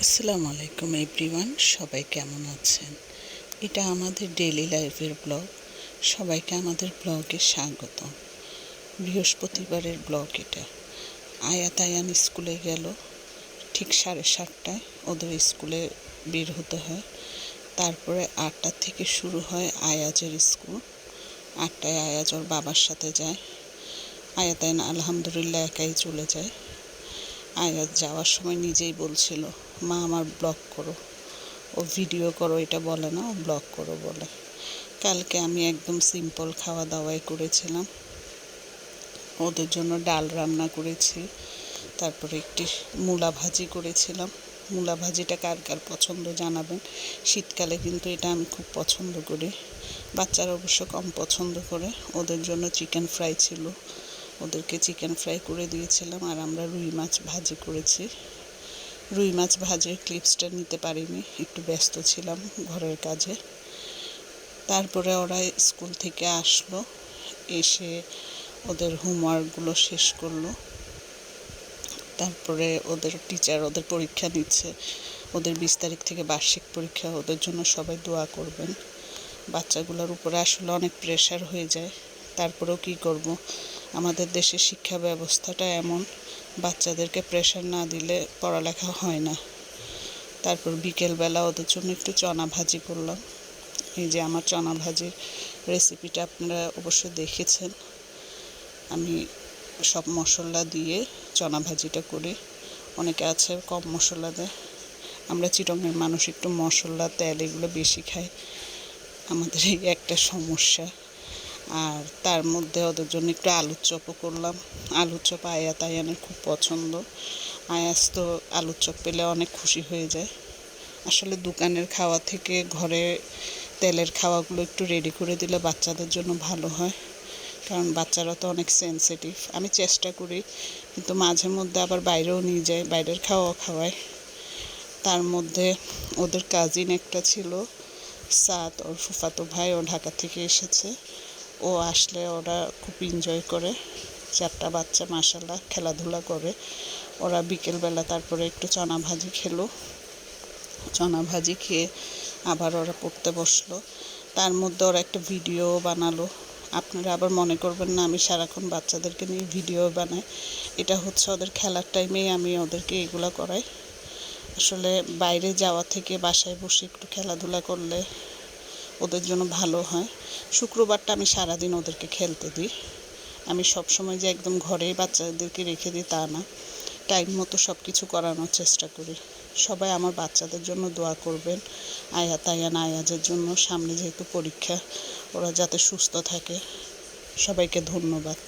আসসালামু আলাইকুম এভরিওয়ান, সবাই কেমন আছেন? এটা আমাদের ডেইলি লাইফের ব্লগ। সবাইকে আমাদের ব্লগে স্বাগত। বৃহস্পতিবারের ব্লগ এটা। আয়ান স্কুলে গেল ঠিক 7:30টায়। ওদের স্কুলে বের হতে হয়। তারপরে 8টা থেকে শুরু হয় আয়াজের স্কুল। 8টায় আয়াজ ওর বাবার সাথে যায়। আয়ান আলহামদুলিল্লাহ একাই চলে যায়। আয়াজ যাওয়ার সময় নিজেই বলছিল, মা আমার ব্লগ করো, ও ভিডিও করো এটা বলে না, ও ব্লগ করো বলে। কালকে আমি একদম সিম্পল খাওয়া দাওয়াই করেছিলাম। ওদের জন্য ডাল রান্না করেছি, তারপরে একটি মূলা ভাজি করেছিলাম। মূলা ভাজিটা কার কার পছন্দ জানাবেন। শীতকালে কিন্তু এটা আমি খুব পছন্দ করি। বাচ্চারা অবশ্য কম পছন্দ করে। ওদের জন্য চিকেন ফ্রাই ছিল, ওদেরকে চিকেন ফ্রাই করে দিয়েছিলাম। আর আমরা রুই মাছ ভাজি করেছি। রুই মাছ ভাজির ক্লিপসটা নিতে পারিনি, একটু ব্যস্ত ছিলাম ঘরের কাজে। তারপরে ওরা স্কুল থেকে আসলো, এসে ওদের হোমওয়ার্কগুলো শেষ করলো। তারপরে ওদের টিচার ওদের পরীক্ষা নিচ্ছে। ওদের 20 তারিখ থেকে বার্ষিক পরীক্ষা। ওদের জন্য সবাই দোয়া করবেন। বাচ্চাগুলোর উপরে আসলে অনেক প্রেশার হয়ে যায়। তারপরেও কী করব, আমাদের দেশের শিক্ষা ব্যবস্থাটা এমন, বাচ্চাদেরকে প্রেশার না দিলে পড়ালেখা হয় না। তারপর বিকেলবেলা ওদের জন্য একটু চনা ভাজি করলাম। এই যে আমার চনা ভাজির রেসিপিটা আপনারা অবশ্যই দেখেছেন। আমি সব মশলা দিয়ে চনা ভাজিটা করি। অনেকে আছে কম মশলা দেয়। আমরা চিটংয়ের মানুষ একটু মশলা তেল এগুলো বেশি খাই, আমাদের এই একটা সমস্যা। আর তার মধ্যে ওদের জন্য একটু আলুর চপও করলাম। আলুর চপ আয়ানের খুব পছন্দ। আয়াজ তো আলুর চপ পেলে অনেক খুশি হয়ে যায়। আসলে দোকানের খাওয়া থেকে ঘরে তেলের খাওয়াগুলো একটু রেডি করে দিলে বাচ্চাদের জন্য ভালো হয়, কারণ বাচ্চারা তো অনেক সেনসিটিভ। আমি চেষ্টা করি, কিন্তু মাঝে মধ্যে আবার বাইরেও নিয়ে যাই, বাইরের খাওয়াই। তার মধ্যে ওদের কাজিন একটা ছিল সাদ, ওর ফুফাতো ভাই, ও ঢাকা থেকে এসেছে। ও আসলে ওরা খুব এনজয় করে। 4টা বাচ্চা মাশাআল্লাহ খেলাধুলা করে। ওরা বিকেলবেলা তারপরে একটু চনা ভাজি খেলো। চনা ভাজি খেয়ে আবার ওরা পড়তে বসলো। তার মধ্যে ওরা একটা ভিডিও বানালো। আপনারা আবার মনে করবেন না আমি সারাক্ষণ বাচ্চাদেরকে নিয়ে ভিডিও বানাই। এটা হচ্ছে ওদের খেলার টাইমেই আমি ওদেরকে এগুলো করাই। আসলে বাইরে যাওয়া থেকে বাসায় বসে একটু খেলাধুলা করলে ওদের জন্য ভালো হয়। শুক্রবারটা আমি সারাদিন ওদেরকে খেলতে দিই। আমি সবসময় যে একদম ঘরেই বাচ্চাদেরকে রেখে দিই তা না, টাইম মতো সব কিছু করানোর চেষ্টা করি। সবাই আমার বাচ্চাদের জন্য দোয়া করবেন। আয়াজের জন্য, সামনে যেহেতু পরীক্ষা, ওরা যাতে সুস্থ থাকে। সবাইকে ধন্যবাদ।